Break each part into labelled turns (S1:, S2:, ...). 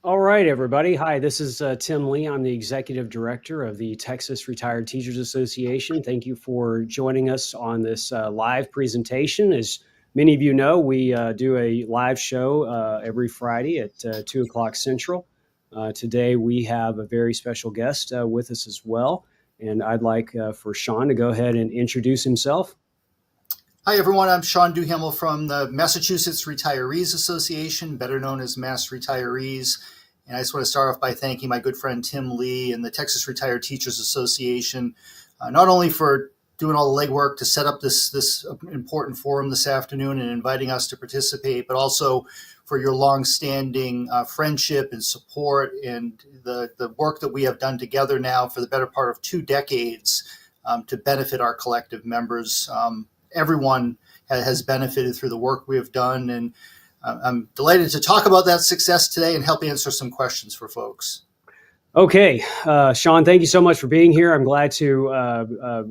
S1: All right, everybody. Hi, this is Tim Lee. I'm the executive director of the Texas Retired Teachers Association. Thank you for joining us on this live presentation. As many of you know, we do a live show every Friday at 2 o'clock Central. Today, we have a very special guest with us as well. And I'd like for Shawn to go ahead and introduce himself.
S2: Hi, everyone. I'm Shawn Duhamel from the Massachusetts Retirees Association, better known as Mass Retirees. And I just want to start off by thanking my good friend Tim Lee and the Texas Retired Teachers Association, not only for doing all the legwork to set up this important forum this afternoon and inviting us to participate, but also for your longstanding friendship and support and the work that we have done together now for the better part of 2 decades to benefit our collective members. Everyone has benefited through the work we have done. And I'm delighted to talk about that success today and help answer some questions for folks.
S1: Okay, Shawn, thank you so much for being here. I'm glad to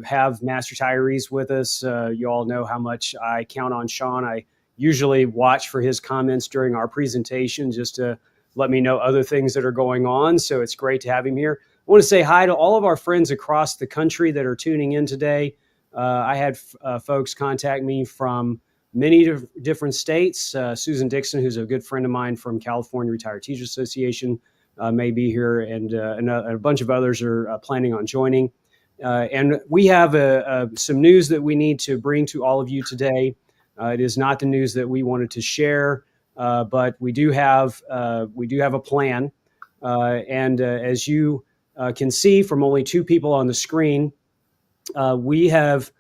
S1: have Mass Retirees with us. You all know how much I count on Shawn. I usually watch for his comments during our presentation just to let me know other things that are going on. So it's great to have him here. I want to say hi to all of our friends across the country that are tuning in today. I had folks contact me from many different states. Susan Dixon, who's a good friend of mine from California Retired Teachers Association, may be here, and a bunch of others are planning on joining. And we have some news that we need to bring to all of you today. It is not the news that we wanted to share, but we do have a plan. And as you can see from only 2 people on the screen, we have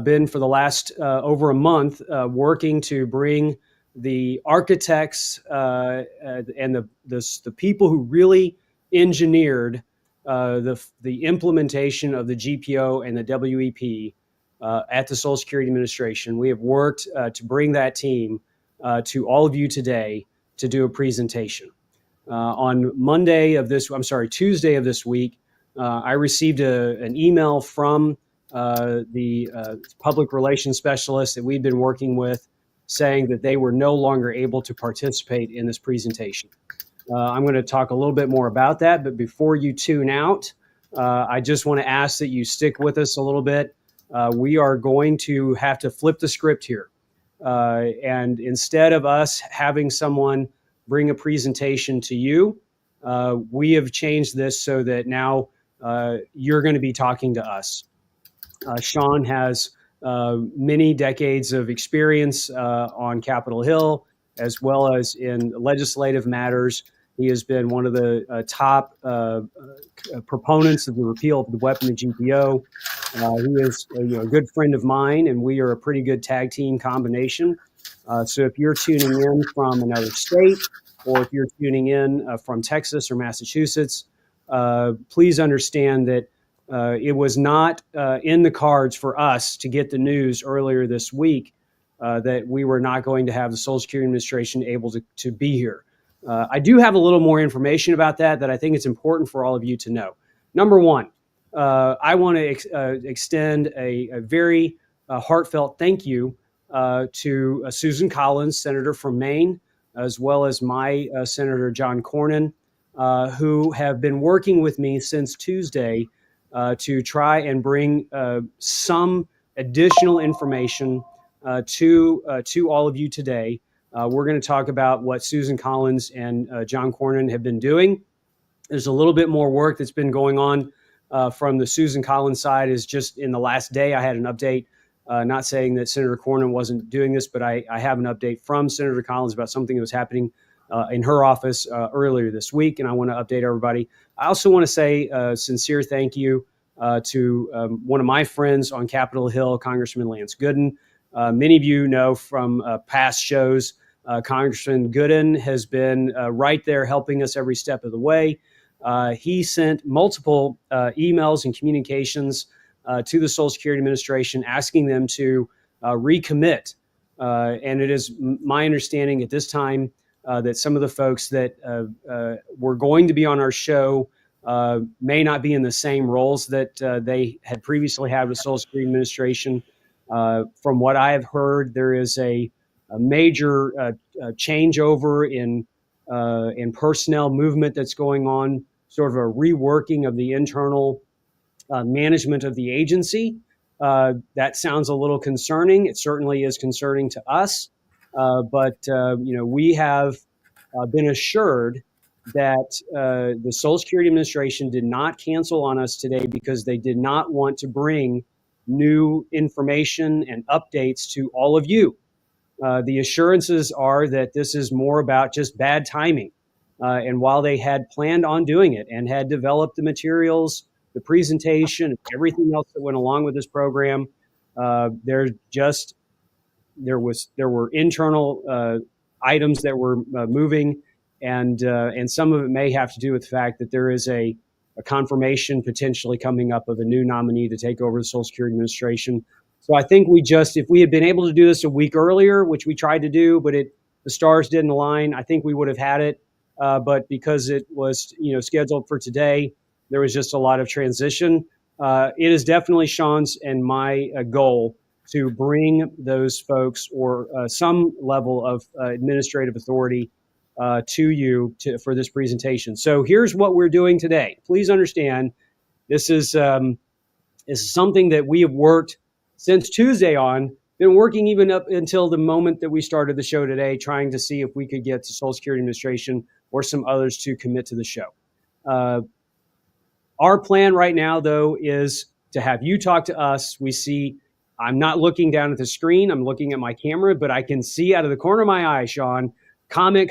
S1: been for the last over a month working to bring the architects and the people who really engineered the implementation of the GPO and the WEP at the Social Security Administration. We have worked to bring that team to all of you today to do a presentation. On Tuesday of this week, I received an email from the public relations specialist that we'd been working with, saying that they were no longer able to participate in this presentation. I'm going to talk a little bit more about that, but before you tune out, I just want to ask that you stick with us a little bit. We are going to have to flip the script here. And instead of us having someone bring a presentation to you, we have changed this so that now you're going to be talking to us. Shawn has many decades of experience on Capitol Hill, as well as in legislative matters. He has been one of the top proponents of the repeal of the WEP and the GPO. He is a good friend of mine, and we are a pretty good tag team combination. So if you're tuning in from another state, or if you're tuning in from Texas or Massachusetts, please understand that it was not in the cards for us to get the news earlier this week that we were not going to have the Social Security Administration able to be here. I do have a little more information about that I think it's important for all of you to know. Number one, I want to extend a very heartfelt thank you to Susan Collins, Senator from Maine, as well as my Senator John Cornyn, who have been working with me since Tuesday to try and bring some additional information to all of you today. We're going to talk about what Susan Collins and John Cornyn have been doing. There's a little bit more work that's been going on from the Susan Collins side. Is just in the last day I had an update, not saying that Senator Cornyn wasn't doing this, but I have an update from Senator Collins about something that was happening in her office earlier this week, and I want to update everybody. I also want to say a sincere thank you to one of my friends on Capitol Hill, Congressman Lance Gooden. Many of you know from past shows, Congressman Gooden has been right there helping us every step of the way. He sent multiple emails and communications to the Social Security Administration asking them to recommit. And it is my understanding at this time that some of the folks that were going to be on our show may not be in the same roles that they had previously had with Social Security Administration. From what I have heard, there is a major changeover in and personnel movement that's going on, sort of a reworking of the internal management of the agency. That sounds a little concerning. It certainly is concerning to us, but we have been assured that the Social Security Administration did not cancel on us today because they did not want to bring new information and updates to all of you. The assurances are that this is more about just bad timing. And while they had planned on doing it and had developed the materials, the presentation, everything else that went along with this program, there were internal items that were moving, and some of it may have to do with the fact that there is a confirmation potentially coming up of a new nominee to take over the Social Security Administration. So I think if we had been able to do this a week earlier, which we tried to do, but the stars didn't align, I think we would have had it. But because it was scheduled for today, there was just a lot of transition. It is definitely Shawn's and my goal to bring those folks or some level of administrative authority to you for this presentation. So here's what we're doing today. Please understand, this is something that we have worked since Tuesday on, been working even up until the moment that we started the show today, trying to see if we could get the Social Security Administration or some others to commit to the show. Our plan right now, though, is to have you talk to us. I'm not looking down at the screen. I'm looking at my camera, but I can see out of the corner of my eye, Shawn, comment.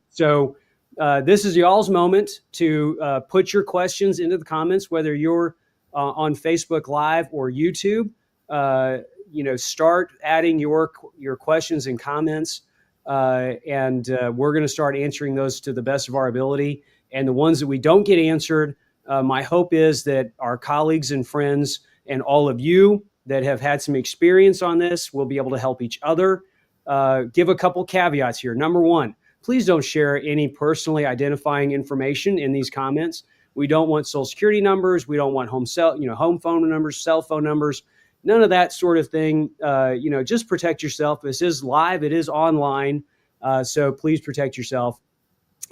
S1: So this is y'all's moment to put your questions into the comments, whether you're on Facebook Live or YouTube. Start adding your questions and comments, and we're going to start answering those to the best of our ability. And the ones that we don't get answered, my hope is that our colleagues and friends and all of you that have had some experience on this will be able to help each other. Give a couple caveats here. Number one, please don't share any personally identifying information in these comments. We don't want Social Security numbers. We don't want home phone numbers, cell phone numbers, none of that sort of thing. Just protect yourself. This is live. It is online. So please protect yourself.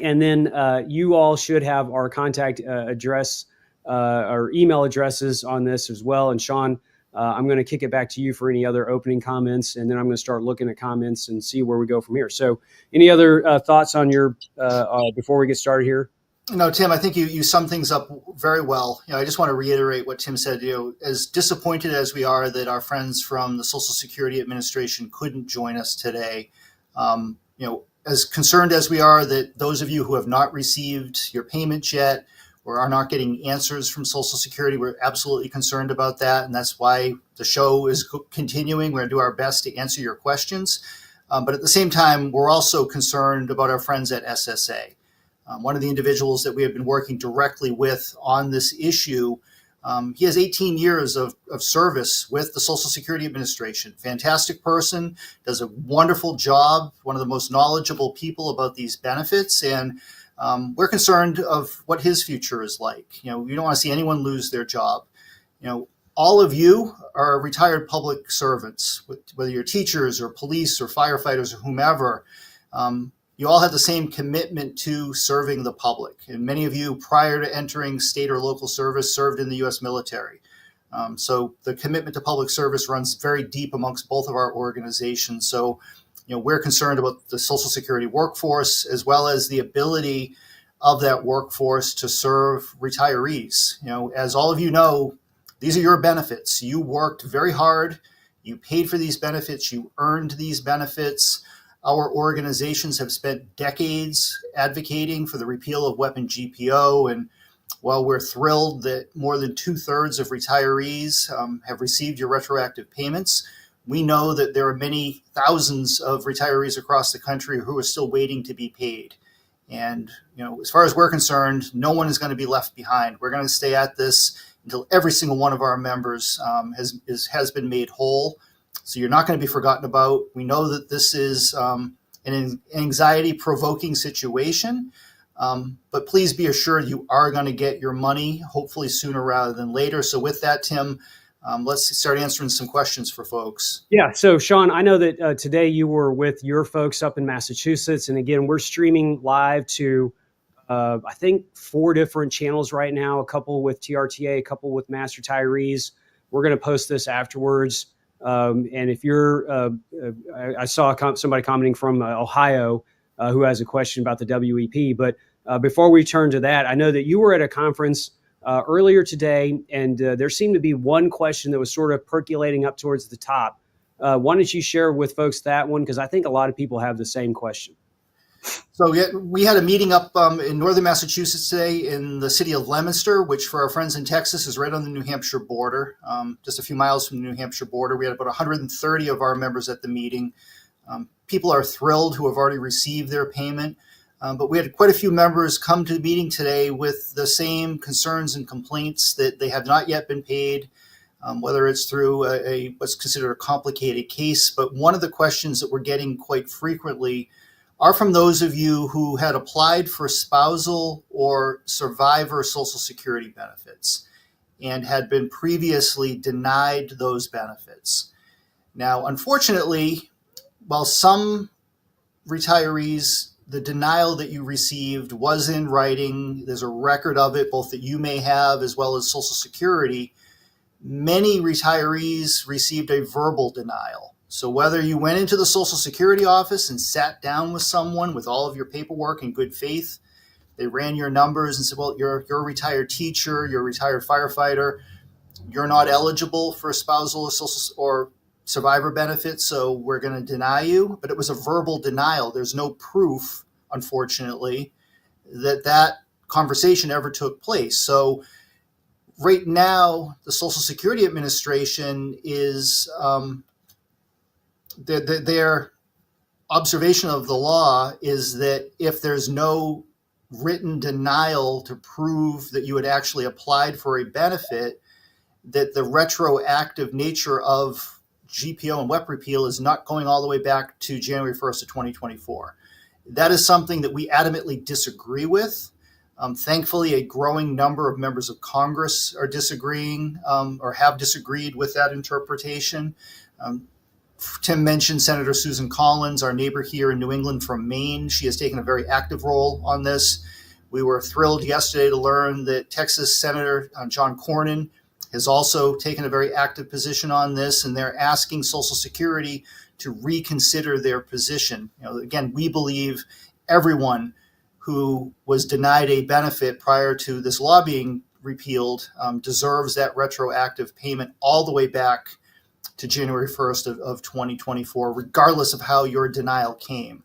S1: And then you all should have our contact address or email addresses on this as well. And Shawn, I'm going to kick it back to you for any other opening comments, and then I'm going to start looking at comments and see where we go from here. So any other thoughts on your before we get started here?
S2: No, Tim, I think you summed things up very well. I just want to reiterate what Tim said. As disappointed as we are that our friends from the Social Security Administration couldn't join us today, as concerned as we are that those of you who have not received your payments yet or are not getting answers from Social Security, we're absolutely concerned about that. And that's why the show is continuing. We're going to do our best to answer your questions. But at the same time, we're also concerned about our friends at SSA. One of the individuals that we have been working directly with on this issue, he has 18 years of service with the Social Security Administration. Fantastic person, does a wonderful job, one of the most knowledgeable people about these benefits. And we're concerned of what his future is like. We don't want to see anyone lose their job. All of you are retired public servants, whether you're teachers or police or firefighters or whomever. You all have the same commitment to serving the public. And many of you, prior to entering state or local service, served in the U.S. military. So the commitment to public service runs very deep amongst both of our organizations. So, we're concerned about the Social Security workforce, as well as the ability of that workforce to serve retirees. As all of you know, these are your benefits. You worked very hard. You paid for these benefits. You earned these benefits. Our organizations have spent decades advocating for the repeal of WEP and GPO. And while we're thrilled that more than 2/3 of retirees have received your retroactive payments, we know that there are many thousands of retirees across the country who are still waiting to be paid. And, as far as we're concerned, no one is going to be left behind. We're going to stay at this until every single one of our members has been made whole. So you're not going to be forgotten about. We know that this is an anxiety-provoking situation, but please be assured you are going to get your money, hopefully sooner rather than later. So with that, Tim, Let's start answering some questions for folks.
S1: Yeah. So, Shawn, I know that today you were with your folks up in Massachusetts. And again, we're streaming live to, I think, 4 different channels right now, a couple with TRTA, a couple with Mass Retirees. We're going to post this afterwards. And if you're, I saw somebody commenting from Ohio who has a question about the WEP. But before we turn to that, I know that you were at a conference earlier today, and there seemed to be one question that was sort of percolating up towards the top. Why don't you share with folks that one? Because I think a lot of people have the same question.
S2: So we had a meeting up in northern Massachusetts today in the city of Leominster, which for our friends in Texas is right on the New Hampshire border, just a few miles from the New Hampshire border. We had about 130 of our members at the meeting. People are thrilled who have already received their payment. But we had quite a few members come to the meeting today with the same concerns and complaints that they have not yet been paid, whether it's through what's considered a complicated case. But one of the questions that we're getting quite frequently are from those of you who had applied for spousal or survivor Social Security benefits and had been previously denied those benefits. Now, unfortunately, while some retirees, the denial that you received was in writing, there's a record of it, both that you may have as well as Social Security, many retirees received a verbal denial. So whether you went into the Social Security office and sat down with someone with all of your paperwork in good faith, they ran your numbers and said, well, you're a retired teacher, you're a retired firefighter, you're not eligible for spousal or social or survivor benefits, so we're going to deny you. But it was a verbal denial. There's no proof, unfortunately, that conversation ever took place. So right now, the Social Security Administration is their observation of the law is that if there's no written denial to prove that you had actually applied for a benefit, that the retroactive nature of GPO and WEP repeal is not going all the way back to January 1st of 2024. That is something that we adamantly disagree with. Thankfully, a growing number of members of Congress are disagreeing or have disagreed with that interpretation. Tim mentioned Senator Susan Collins, our neighbor here in New England from Maine. She has taken a very active role on this. We were thrilled yesterday to learn that Texas Senator John Cornyn has also taken a very active position on this, and they're asking Social Security to reconsider their position. Again, we believe everyone who was denied a benefit prior to this law being repealed deserves that retroactive payment all the way back to January 1st of 2024, regardless of how your denial came.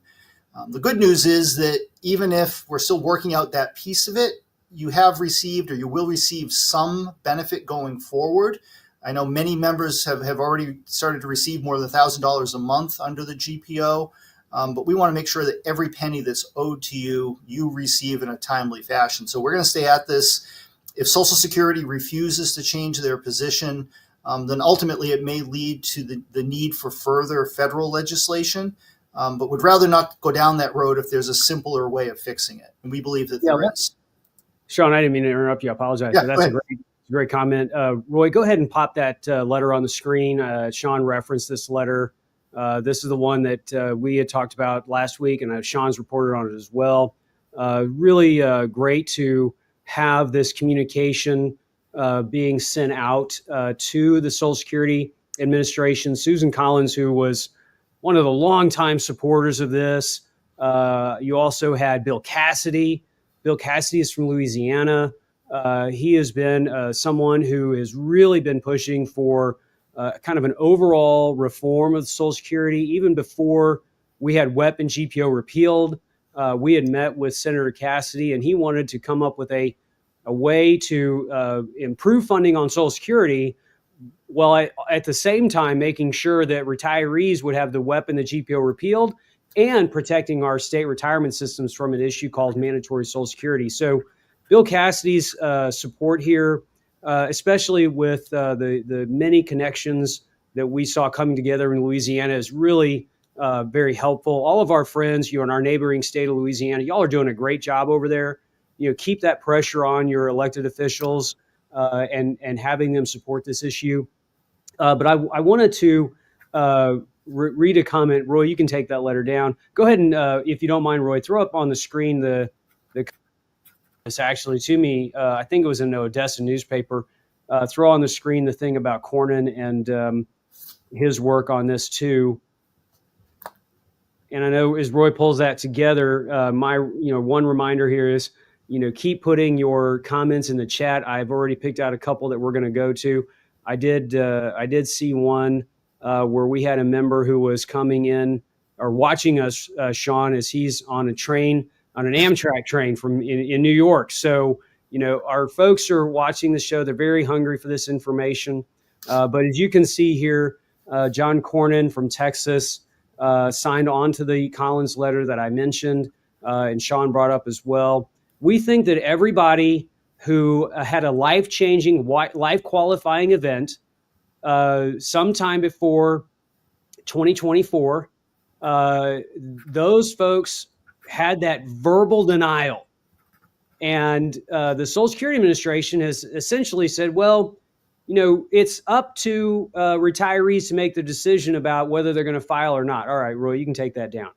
S2: The good news is that even if we're still working out that piece of it, you have received or you will receive some benefit going forward. I know many members have already started to receive more than $1,000 a month under the GPO, but we want to make sure that every penny that's owed to you, you receive in a timely fashion. So we're going to stay at this. If Social Security refuses to change their position, then ultimately it may lead to the need for further federal legislation, but would rather not go down that road if there's a simpler way of fixing it. And we believe that there is.
S1: Shawn, I didn't mean to interrupt you. I apologize. But that's a great comment. Roy, go ahead and pop that letter on the screen. Shawn referenced this letter. This is the one that we had talked about last week, and Shawn's reported on it as well. Really great to have this communication being sent out to the Social Security Administration. Susan Collins, who was one of the longtime supporters of this. You also had Bill Cassidy. Bill Cassidy is from Louisiana. He has been someone who has really been pushing for kind of an overall reform of Social Security. Even before we had WEP and GPO repealed, we had met with Senator Cassidy, and he wanted to come up with a way to improve funding on Social Security, while at the same time making sure that retirees would have the WEP and the GPO repealed and protecting our state retirement systems from an issue called mandatory Social Security. So Bill Cassidy's support here, especially with the many connections that we saw coming together in Louisiana, is really very helpful. All of our friends, in our neighboring state of Louisiana, y'all are doing a great job over there. Keep that pressure on your elected officials and having them support this issue. But I wanted to read a comment. Roy, you can take that letter down. Go ahead and, if you don't mind, Roy, throw up on the screen the this actually to me. I think it was in the Odessa newspaper. Throw on the screen the thing about Cornyn and his work on this too. And I know as Roy pulls that together, my one reminder here is keep putting your comments in the chat. I've already picked out a couple that we're going to go to. I did see one where we had a member who was coming in or watching us, Shawn, as he's on a train, on an Amtrak train in New York. So our folks are watching the show. They're very hungry for this information. But as you can see here, John Cornyn from Texas signed on to the Collins letter that I mentioned, and Shawn brought up as well. We think that everybody who had a life-changing, life-qualifying event sometime before 2024, those folks had that verbal denial. And the Social Security Administration has essentially said, well, it's up to retirees to make the decision about whether they're going to file or not. All right, Roy, you can take that down.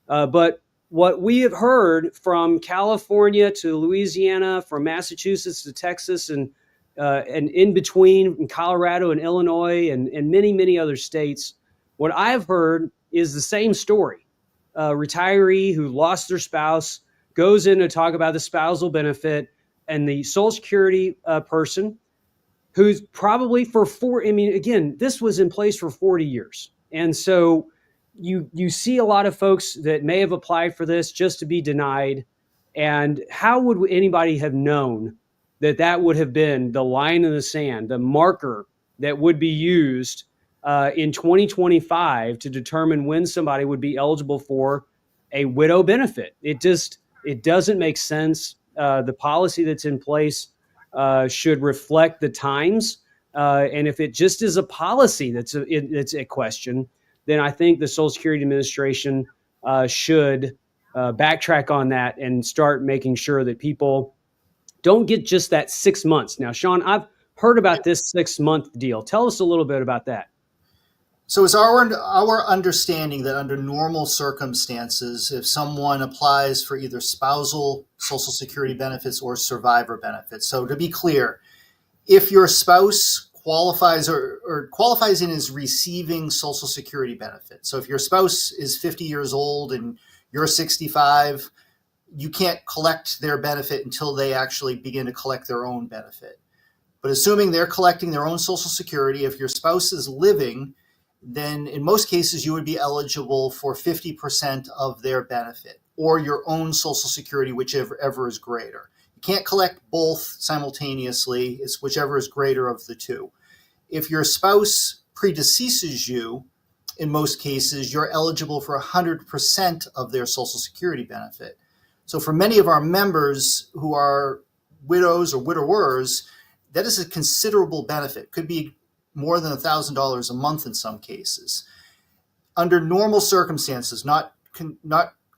S1: But what we have heard from California to Louisiana, from Massachusetts to Texas, and in between, in Colorado and Illinois and many, many other states, what I've heard is the same story. A retiree who lost their spouse goes in to talk about the spousal benefit, and the Social Security person who's probably again, this was in place for 40 years. And so you see a lot of folks that may have applied for this just to be denied. And how would anybody have known that would have been the line in the sand, the marker that would be used in 2025 to determine when somebody would be eligible for a widow benefit? It doesn't make sense. The policy that's in place should reflect the times. And if it just is a policy that's a question, then I think the Social Security Administration should backtrack on that and start making sure that people don't get just that 6 months. Now, Shawn, I've heard about this 6-month deal. Tell us a little bit about that.
S2: So it's our understanding that under normal circumstances, if someone applies for either spousal Social Security benefits or survivor benefits, so to be clear, if your spouse qualifies or qualifies and is receiving Social Security benefits, so if your spouse is 50 years old and you're 65, you can't collect their benefit until they actually begin to collect their own benefit. But assuming they're collecting their own Social Security, if your spouse is living, then in most cases you would be eligible for 50% of their benefit or your own Social Security, whichever is greater. You can't collect both simultaneously. It's whichever is greater of the two. If your spouse predeceases you, in most cases, you're eligible for 100% of their Social Security benefit. So for many of our members who are widows or widowers, that is a considerable benefit. Could be more than $1,000 a month in some cases. Under normal circumstances, not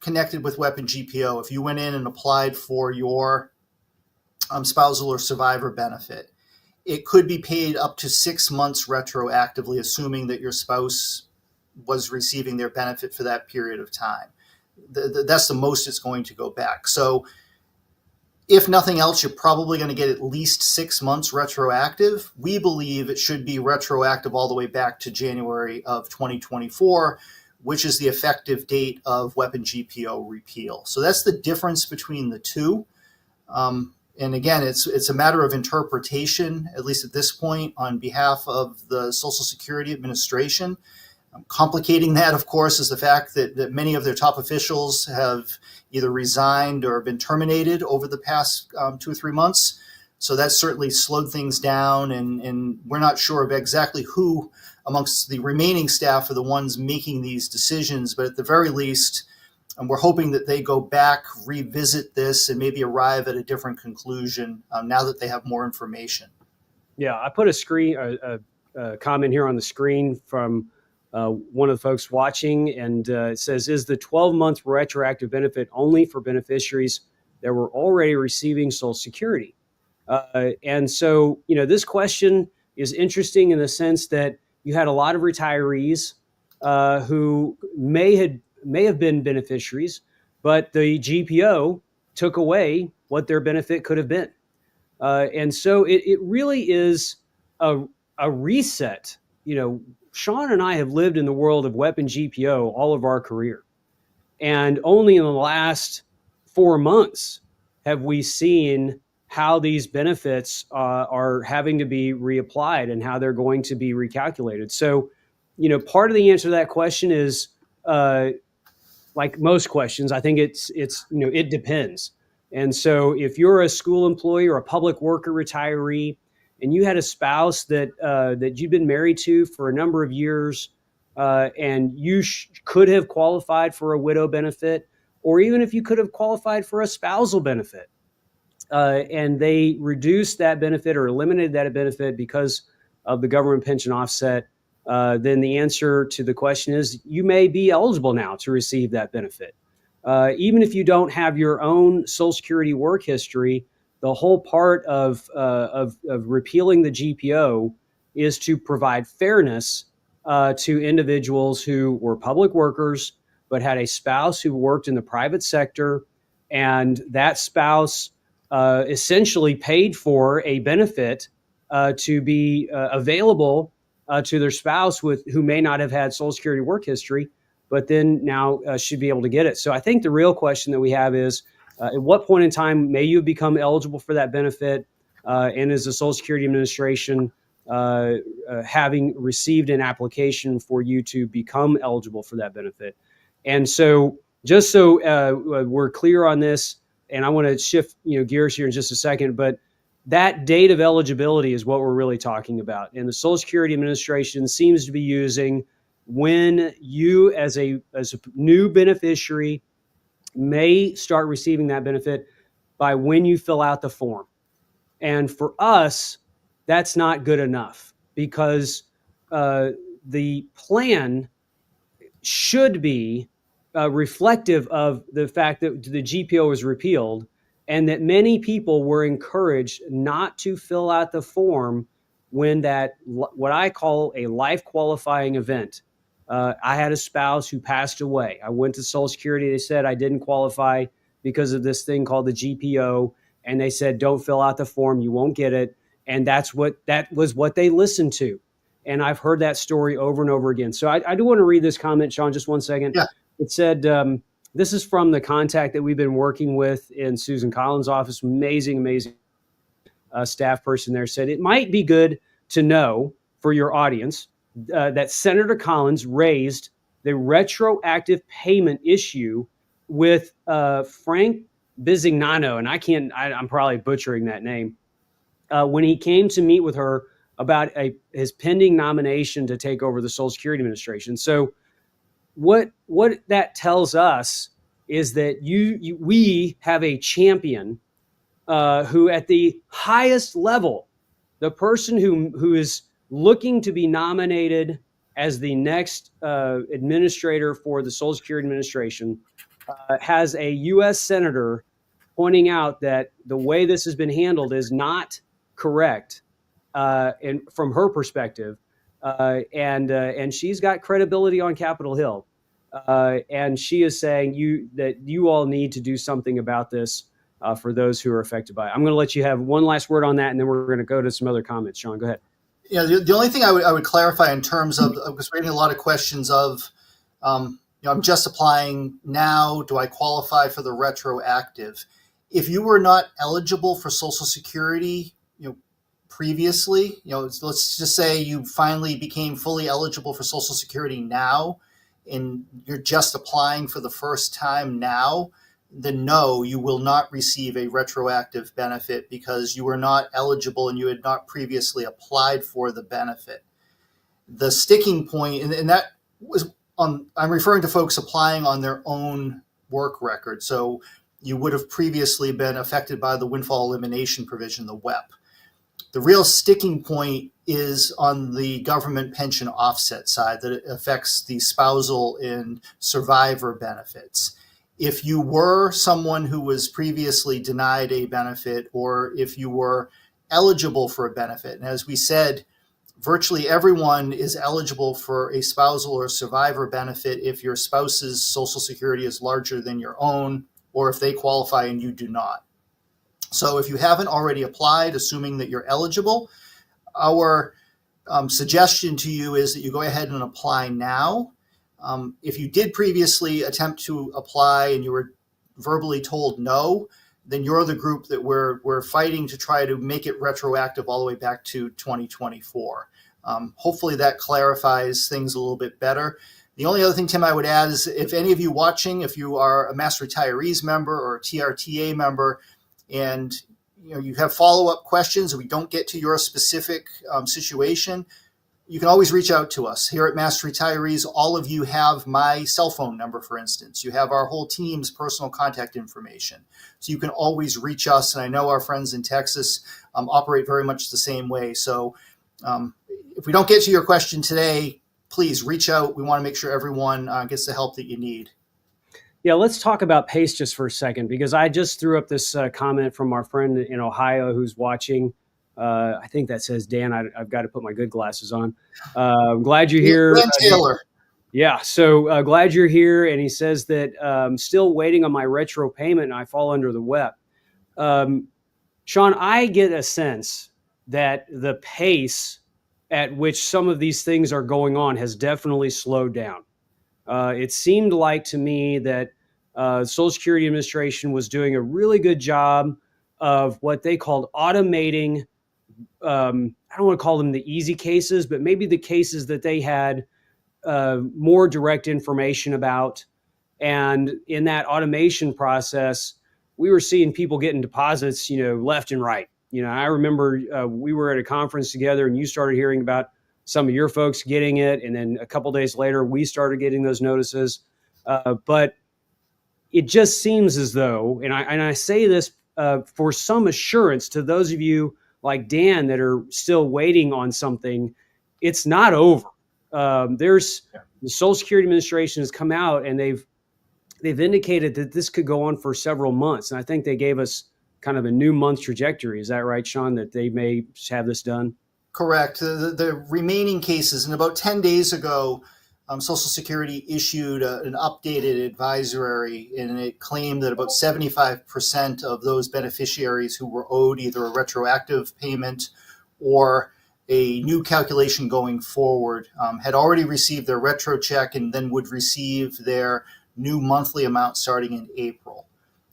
S2: connected with WEP and GPO, if you went in and applied for your spousal or survivor benefit, it could be paid up to 6 months retroactively, assuming that your spouse was receiving their benefit for that period of time. That's the most it's going to go back. So if nothing else, you're probably going to get at least 6 months retroactive. We believe it should be retroactive all the way back to January of 2024, which is the effective date of WEP and GPO repeal. So that's the difference between the two. And again, it's a matter of interpretation, at least at this point, on behalf of the Social Security Administration. Complicating that, of course, is the fact that many of their top officials have either resigned or been terminated over the past 2 or 3 months. So that's certainly slowed things down, and we're not sure of exactly who amongst the remaining staff are the ones making these decisions. But at the very least, we're hoping that they go back, revisit this, and maybe arrive at a different conclusion now that they have more information.
S1: Yeah, I put a comment here on the screen from one of the folks watching, and it says, is the 12-month retroactive benefit only for beneficiaries that were already receiving Social Security? And so, this question, is interesting in the sense that you had a lot of retirees who may have been beneficiaries, but the GPO took away what their benefit could have been. And so it really is a reset. Shawn and I have lived in the world of WEP and GPO all of our career. And only in the last 4 months have we seen how these benefits are having to be reapplied and how they're going to be recalculated. So, part of the answer to that question is, like most questions, I think it depends. And so if you're a school employee or a public worker retiree, and you had a spouse that you've been married to for a number of years, and you could have qualified for a widow benefit, or even if you could have qualified for a spousal benefit, and they reduced that benefit or eliminated that benefit because of the government pension offset, then the answer to the question is you may be eligible now to receive that benefit. Even if you don't have your own Social Security work history, the whole part of repealing the GPO is to provide fairness to individuals who were public workers but had a spouse who worked in the private sector, and that spouse essentially paid for a benefit to be available to their spouse who may not have had Social Security work history, but then now should be able to get it. So I think the real question that we have is, at what point in time may you become eligible for that benefit? And is the Social Security Administration having received an application for you to become eligible for that benefit? And so just so we're clear on this, and I want to shift gears here in just a second, but that date of eligibility is what we're really talking about. And the Social Security Administration seems to be using when you as a new beneficiary may start receiving that benefit by when you fill out the form. And for us, that's not good enough, because the plan should be reflective of the fact that the GPO was repealed, and that many people were encouraged not to fill out the form when that, what I call a life qualifying event. I had a spouse who passed away. I went to Social Security. They said I didn't qualify because of this thing called the GPO. And they said, don't fill out the form. You won't get it. And that was what they listened to. And I've heard that story over and over again. So I do want to read this comment, Shawn, just one second.
S2: Yeah.
S1: It said, this is from the contact that we've been working with in Susan Collins' office. Amazing staff person there. Said, it might be good to know for your audience that Senator Collins raised the retroactive payment issue with Frank Bisignano, and I'm probably butchering that name, when he came to meet with her about his pending nomination to take over the Social Security Administration. So what that tells us is that we have a champion who at the highest level, the person who is looking to be nominated as the next administrator for the Social Security Administration, has a U.S. senator pointing out that the way this has been handled is not correct, and from her perspective, and she's got credibility on Capitol Hill, and she is saying that you all need to do something about this for those who are affected by it. I'm going to let you have one last word on that, and then we're going to go to some other comments. Shawn, go ahead.
S2: Yeah, the only thing I would clarify in terms of, because we're getting a lot of questions of, I'm just applying now. Do I qualify for the retroactive? If you were not eligible for Social Security, previously, let's just say you finally became fully eligible for Social Security now, and you're just applying for the first time now, then no, you will not receive a retroactive benefit because you were not eligible and you had not previously applied for the benefit. The sticking point, and that was I'm referring to folks applying on their own work record. So you would have previously been affected by the windfall elimination provision, the WEP. The real sticking point is on the government pension offset side, that it affects the spousal and survivor benefits. If you were someone who was previously denied a benefit, or if you were eligible for a benefit, and as we said, virtually everyone is eligible for a spousal or survivor benefit if your spouse's Social Security is larger than your own, or if they qualify and you do not. So if you haven't already applied, assuming that you're eligible, our suggestion to you is that you go ahead and apply now. If you did previously attempt to apply and you were verbally told no, then you're the group that we're fighting to try to make it retroactive all the way back to 2024. Hopefully that clarifies things a little bit better. The only other thing, Tim, I would add is if any of you watching, if you are a Mass Retirees member or a TRTA member, and you have follow-up questions and we don't get to your specific situation, you can always reach out to us. Here at Mass Retirees, all of you have my cell phone number, for instance. You have our whole team's personal contact information. So you can always reach us. And I know our friends in Texas operate very much the same way. So if we don't get to your question today, please reach out. We want to make sure everyone gets the help that you need.
S1: Yeah, let's talk about PACE just for a second, because I just threw up this comment from our friend in Ohio who's watching. I think that says Dan. I've got to put my good glasses on. I'm glad you're here.
S2: Dan Taylor.
S1: Yeah, so glad you're here. And he says that still waiting on my retro payment and I fall under the WEP. Shawn, I get a sense that the pace at which some of these things are going on has definitely slowed down. It seemed like to me that Social Security Administration was doing a really good job of what they called automating. I don't want to call them the easy cases, but maybe the cases that they had more direct information about. And in that automation process, we were seeing people getting deposits, left and right. I remember we were at a conference together and you started hearing about some of your folks getting it. And then a couple of days later, we started getting those notices. But it just seems as though, and I say this for some assurance to those of you like Dan that are still waiting on something, it's not over. The Social Security Administration has come out and they've indicated that this could go on for several months. And I think they gave us kind of a new month trajectory. Is that right, Shawn, that they may have this done?
S2: Correct. The remaining cases, and about 10 days ago, Social Security issued an updated advisory, and it claimed that about 75% of those beneficiaries who were owed either a retroactive payment or a new calculation going forward had already received their retro check and then would receive their new monthly amount starting in April.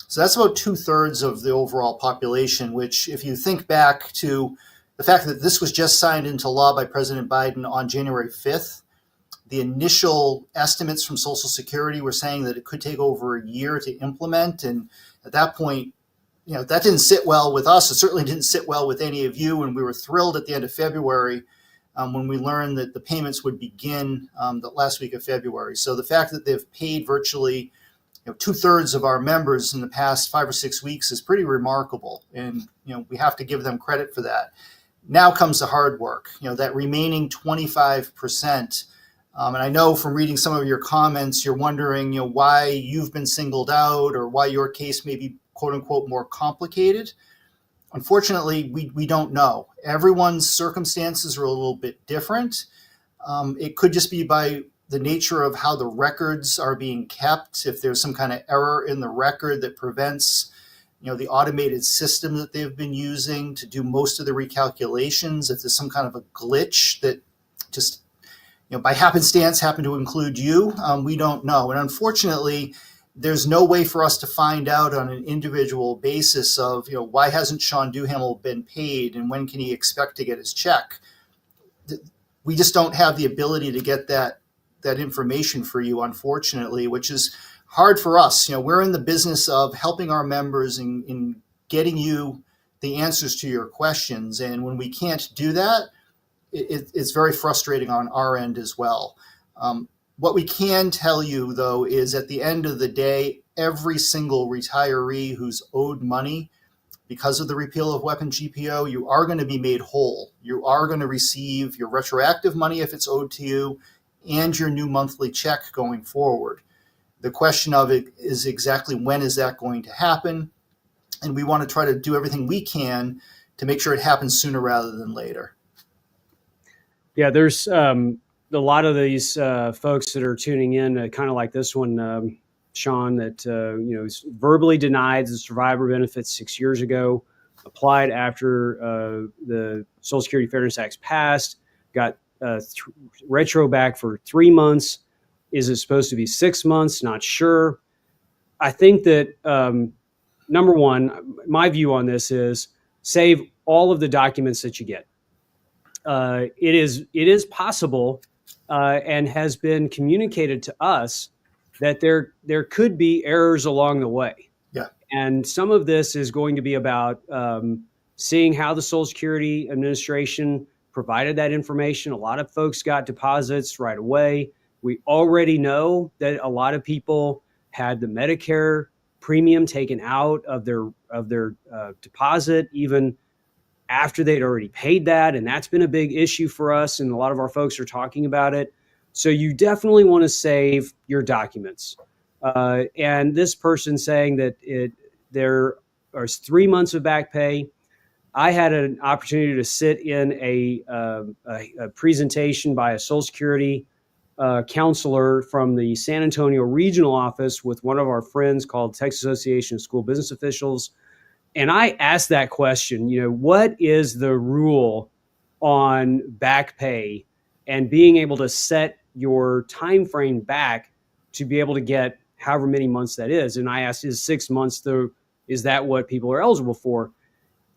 S2: So that's about 2/3 of the overall population, which if you think back to the fact that this was just signed into law by President Biden on January 5th, the initial estimates from Social Security were saying that it could take over a year to implement. And at that point, that didn't sit well with us. It certainly didn't sit well with any of you. And we were thrilled at the end of February when we learned that the payments would begin the last week of February. So the fact that they've paid virtually 2/3 of our members in the past 5 or 6 weeks is pretty remarkable. And, we have to give them credit for that. Now comes the hard work, that remaining 25%. And I know from reading some of your comments, you're wondering, why you've been singled out or why your case may be, quote unquote, more complicated. Unfortunately, we don't know. Everyone's circumstances are a little bit different. It could just be by the nature of how the records are being kept. If there's some kind of error in the record that prevents the automated system that they've been using to do most of the recalculations, if there's some kind of a glitch that just, by happenstance happened to include you, we don't know. And unfortunately, there's no way for us to find out on an individual basis of, why hasn't Shawn Duhamel been paid and when can he expect to get his check? We just don't have the ability to get that information for you, unfortunately, which is hard for us. We're in the business of helping our members in getting you the answers to your questions. And when we can't do that, it's very frustrating on our end as well. What we can tell you, though, is at the end of the day, every single retiree who's owed money because of the repeal of WEP and GPO, you are going to be made whole. You are going to receive your retroactive money if it's owed to you and your new monthly check going forward. The question of it is exactly when is that going to happen? And we want to try to do everything we can to make sure it happens sooner rather than later.
S1: Yeah, there's a lot of these folks that are tuning in, kind of like this one, Shawn, that is verbally denied the survivor benefits 6 years ago, applied after the Social Security Fairness Act passed, got retro back for 3 months. Is it supposed to be 6 months? Not sure. I think that number one, my view on this is save all of the documents that you get. It is possible and has been communicated to us that there could be errors along the way.
S2: Yeah.
S1: And some of this is going to be about seeing how the Social Security Administration provided that information. A lot of folks got deposits right away. We already know that a lot of people had the Medicare premium taken out of their deposit, even after they'd already paid that. And that's been a big issue for us. And a lot of our folks are talking about it. So you definitely want to save your documents. And this person saying that there are 3 months of back pay. I had an opportunity to sit in a presentation by a Social Security counselor from the San Antonio regional office with one of our friends called Texas Association of School Business Officials. And I asked that question, what is the rule on back pay and being able to set your time frame back to be able to get however many months that is? And I asked, is 6 months is that what people are eligible for?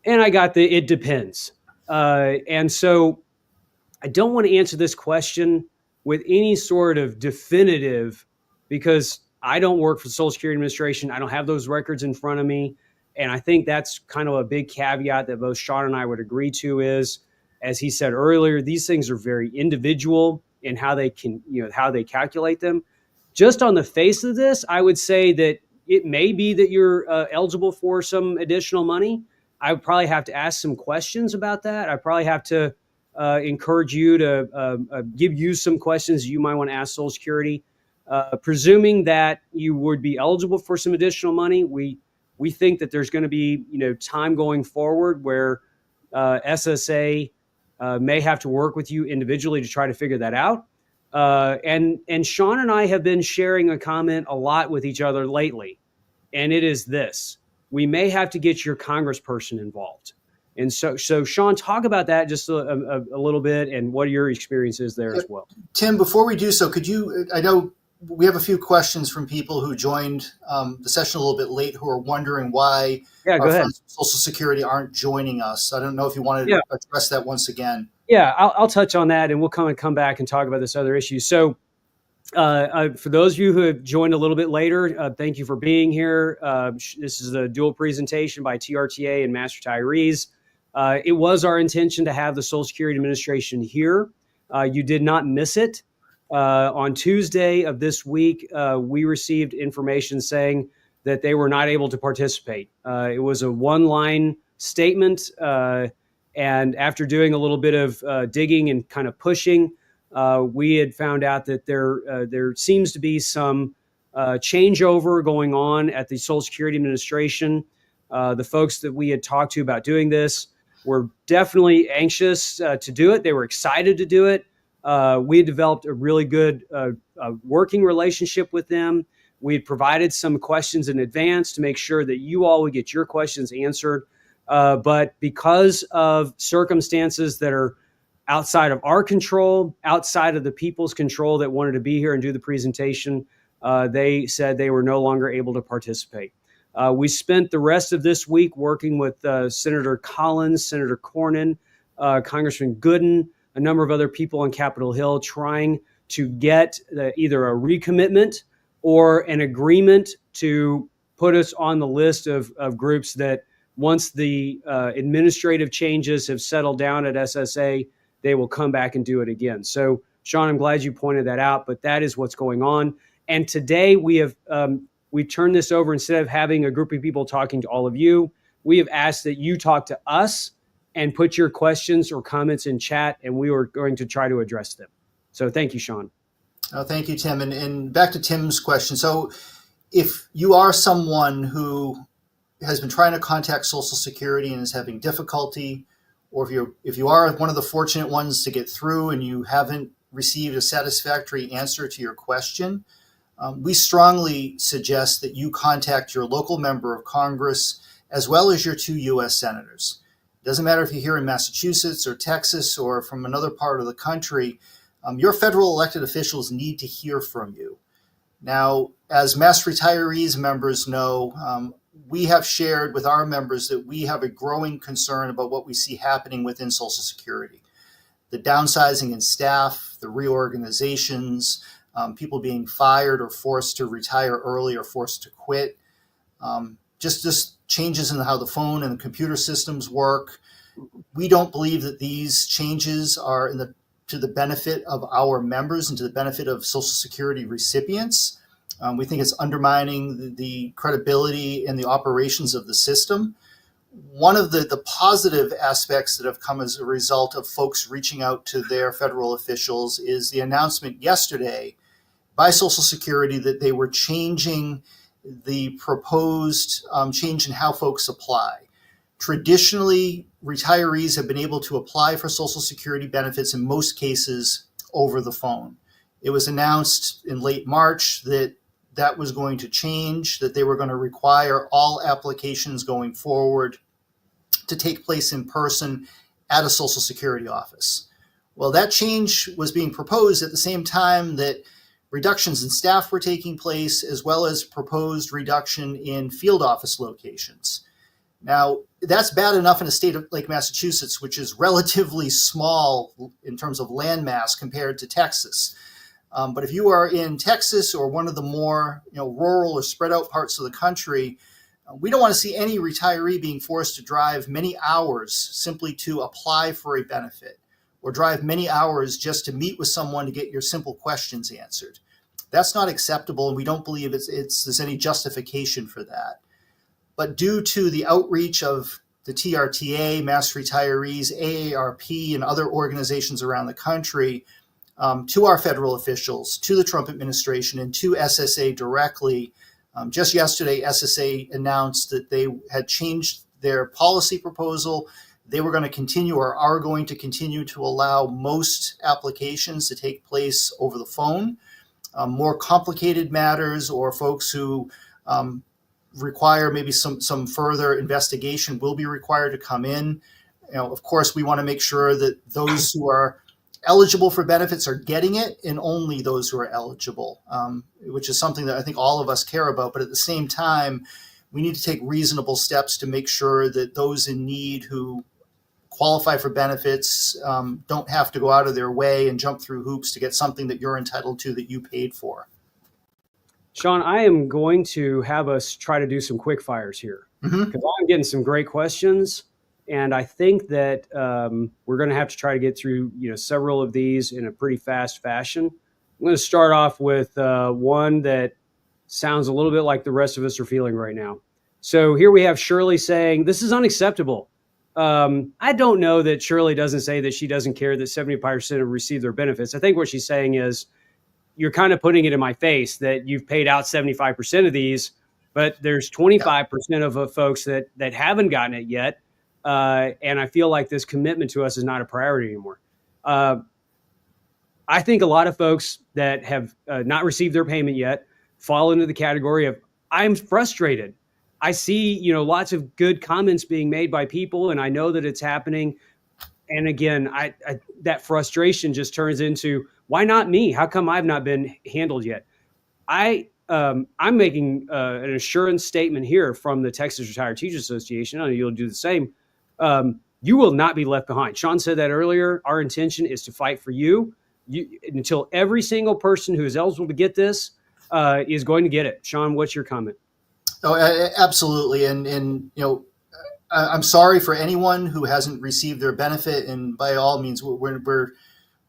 S1: And I got it depends. And so I don't want to answer this question with any sort of definitive, because I don't work for the Social Security Administration. I don't have those records in front of me. And I think that's kind of a big caveat that both Shawn and I would agree to is, as he said earlier, these things are very individual in how they how they calculate them. Just on the face of this, I would say that it may be that you're eligible for some additional money. I would probably have to ask some questions about that. I probably have to encourage you to give you some questions you might want to ask Social Security. Presuming that you would be eligible for some additional money, we think that there's going to be time going forward where SSA may have to work with you individually to try to figure that out. And Shawn and I have been sharing a comment a lot with each other lately, and it is this: we may have to get your congressperson involved. And so Shawn, talk about that just a little bit, and what your experience is there as well.
S2: Tim, before we do so, could you, I know we have a few questions from people who joined the session a little bit late who are wondering why our friends from Social Security aren't joining us. I don't know if you wanted to address that once again.
S1: Yeah, I'll touch on that, and we'll come back and talk about this other issue. So for those of you who have joined a little bit later, thank you for being here. This is a dual presentation by TRTA and Mass Retirees. It was our intention to have the Social Security Administration here. You did not miss it. On Tuesday of this week, we received information saying that they were not able to participate. It was a one-line statement, and after doing a little bit of digging and kind of pushing, we had found out that there seems to be some changeover going on at the Social Security Administration. The folks that we had talked to about doing this were definitely anxious to do it. They were excited to do it. We had developed a really good working relationship with them. We had provided some questions in advance to make sure that you all would get your questions answered. But because of circumstances that are outside of our control, outside of the people's control that wanted to be here and do the presentation, they said they were no longer able to participate. We spent the rest of this week working with Senator Collins, Senator Cornyn, Congressman Gooden, a number of other people on Capitol Hill, trying to get either a recommitment or an agreement to put us on the list of groups that once the administrative changes have settled down at SSA, they will come back and do it again. So, Shawn, I'm glad you pointed that out, but that is what's going on. And today we've turned this over. Instead of having a group of people talking to all of you, we have asked that you talk to us and put your questions or comments in chat, and we are going to try to address them. So thank you, Shawn.
S2: Oh, thank you, Tim. And back to Tim's question. So if you are someone who has been trying to contact Social Security and is having difficulty, or if you are one of the fortunate ones to get through and you haven't received a satisfactory answer to your question, we strongly suggest that you contact your local member of Congress as well as your 2 U.S. senators. It doesn't matter if you're here in Massachusetts or Texas or from another part of the country, your federal elected officials need to hear from you. Now, as Mass Retirees members know, we have shared with our members that we have a growing concern about what we see happening within Social Security. The downsizing in staff, the reorganizations, people being fired or forced to retire early or forced to quit, just changes in how the phone and the computer systems work. We don't believe that these changes are to the benefit of our members and to the benefit of Social Security recipients. We think it's undermining the credibility and the operations of the system. One of the positive aspects that have come as a result of folks reaching out to their federal officials is the announcement yesterday by Social Security that they were changing the proposed change in how folks apply. Traditionally, retirees have been able to apply for Social Security benefits in most cases over the phone. It was announced in late March that that was going to change, that they were going to require all applications going forward to take place in person at a Social Security office. Well, that change was being proposed at the same time that reductions in staff were taking place, as well as proposed reduction in field office locations. Now, that's bad enough in a state like Massachusetts, which is relatively small in terms of land mass compared to Texas. But if you are in Texas or one of the more rural or spread out parts of the country, we don't want to see any retiree being forced to drive many hours simply to apply for a benefit, or drive many hours just to meet with someone to get your simple questions answered. That's not acceptable, and we don't believe there's any justification for that. But due to the outreach of the TRTA, Mass Retirees, AARP, and other organizations around the country, to our federal officials, to the Trump administration, and to SSA directly, just yesterday, SSA announced that they had changed their policy proposal. They were going to continue, or are going to continue, to allow most applications to take place over the phone. More complicated matters or folks who require maybe some further investigation will be required to come in. Of course, we want to make sure that those who are eligible for benefits are getting it, and only those who are eligible, which is something that I think all of us care about. But at the same time, we need to take reasonable steps to make sure that those in need who qualify for benefits don't have to go out of their way and jump through hoops to get something that you're entitled to that you paid for.
S1: Shawn, I am going to have us try to do some quick fires here, because I'm getting some great questions. And I think that we're going to have to try to get through several of these in a pretty fast fashion. I'm going to start off with one that sounds a little bit like the rest of us are feeling right now. So here we have Shirley saying, this is unacceptable. I don't know that Shirley doesn't say that she doesn't care that 75% have received their benefits. I think what she's saying is, you're kind of putting it in my face that you've paid out 75% of these, but there's 25% of folks that haven't gotten it yet. And I feel like this commitment to us is not a priority anymore. I think a lot of folks that have not received their payment yet fall into the category of, I'm frustrated. I see, lots of good comments being made by people, and I know that it's happening. And again, I that frustration just turns into, why not me? How come I've not been handled yet? I'm making an assurance statement here from the Texas Retired Teachers Association. I know you'll do the same. You will not be left behind. Shawn said that earlier. Our intention is to fight for you until every single person who is eligible to get this is going to get it. Shawn, what's your comment?
S2: Oh, absolutely. And I'm sorry for anyone who hasn't received their benefit. And by all means, we're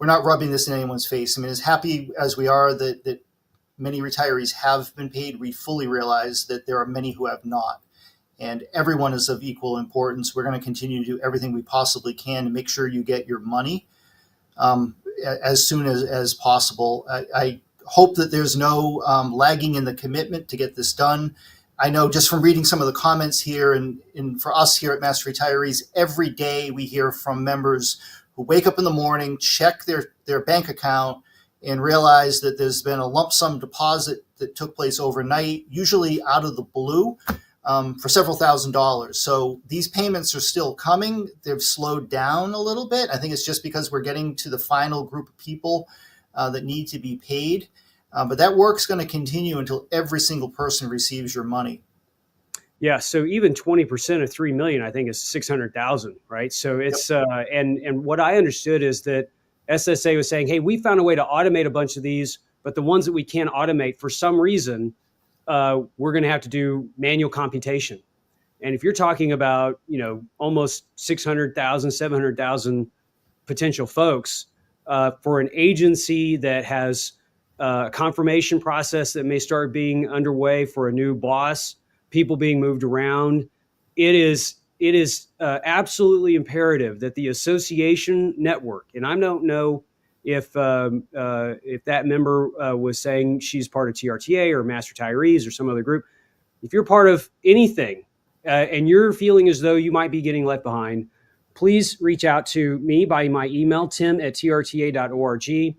S2: not rubbing this in anyone's face. I mean, as happy as we are that many retirees have been paid, we fully realize that there are many who have not. And everyone is of equal importance. We're going to continue to do everything we possibly can to make sure you get your money as soon as possible. I hope that there's no lagging in the commitment to get this done. I know just from reading some of the comments here, and for us here at Master Retirees, every day we hear from members who wake up in the morning, check their bank account, and realize that there's been a lump sum deposit that took place overnight, usually out of the blue, for several $1,000s. So these payments are still coming. They've slowed down a little bit. I think it's just because we're getting to the final group of people that need to be paid. But that work's going to continue until every single person receives your money.
S1: Yeah, so even 20% of 3 million, I think, is 600,000, right? So it's and what I understood is that SSA was saying, hey, we found a way to automate a bunch of these, but the ones that we can't automate for some reason, we're going to have to do manual computation. And if you're talking about, almost 600,000, 700,000 potential folks for an agency that has a confirmation process that may start being underway for a new boss, people being moved around, it is absolutely imperative that the association network, and I don't know if that member was saying she's part of TRTA or Master Retirees or some other group. If you're part of anything and you're feeling as though you might be getting left behind, please reach out to me by my email, tim@trta.org.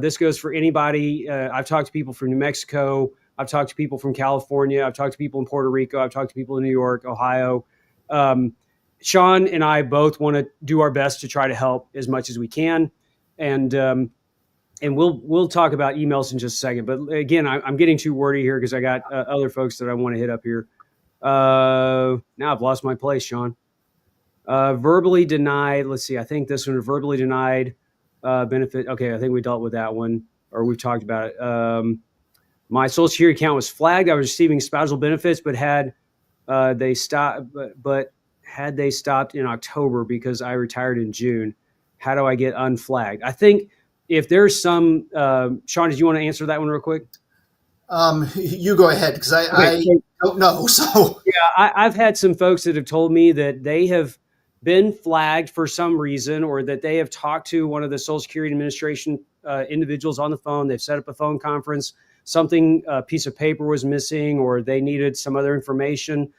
S1: This goes for anybody. I've talked to people from New Mexico. I've talked to people from California. I've talked to people in Puerto Rico. I've talked to people in New York, Ohio. Shawn and I both want to do our best to try to help as much as we can. And we'll talk about emails in just a second. But again, I'm getting too wordy here because I got other folks that I want to hit up here. Now I've lost my place, Shawn. Verbally denied. Let's see. I think this one, verbally denied benefit. Okay, I think we dealt with that one, or we've talked about it. My Social Security account was flagged. I was receiving spousal benefits, but had they stopped in October because I retired in June. How do I get unflagged? I think if there's some, Shawn, did you want to answer that one real quick?
S2: You go ahead, because I don't know. So
S1: yeah, I've had some folks that have told me that they have been flagged for some reason, or that they have talked to one of the Social Security Administration individuals on the phone. They've set up a phone conference. Something, a piece of paper was missing, or they needed some other information.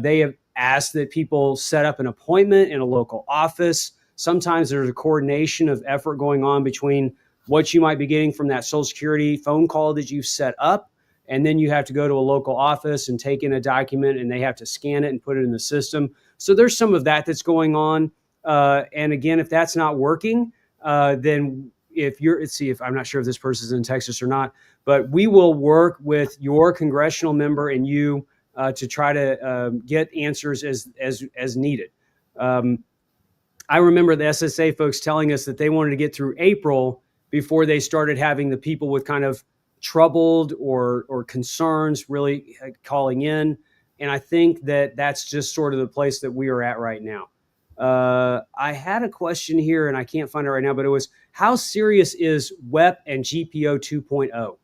S1: They have asked that people set up an appointment in a local office. Sometimes there's a coordination of effort going on between what you might be getting from that Social Security phone call that you've set up, and then you have to go to a local office and take in a document, and they have to scan it and put it in the system. So there's some of that that's going on. And again, if that's not working, then if I'm not sure if this person's in Texas or not, but we will work with your congressional member and you to try to get answers as needed. I remember the SSA folks telling us that they wanted to get through April before they started having the people with kind of troubled or concerns really calling in. And I think that that's just sort of the place that we are at right now. I had a question here and I can't find it right now, but it was, how serious is WEP and GPO 2.0?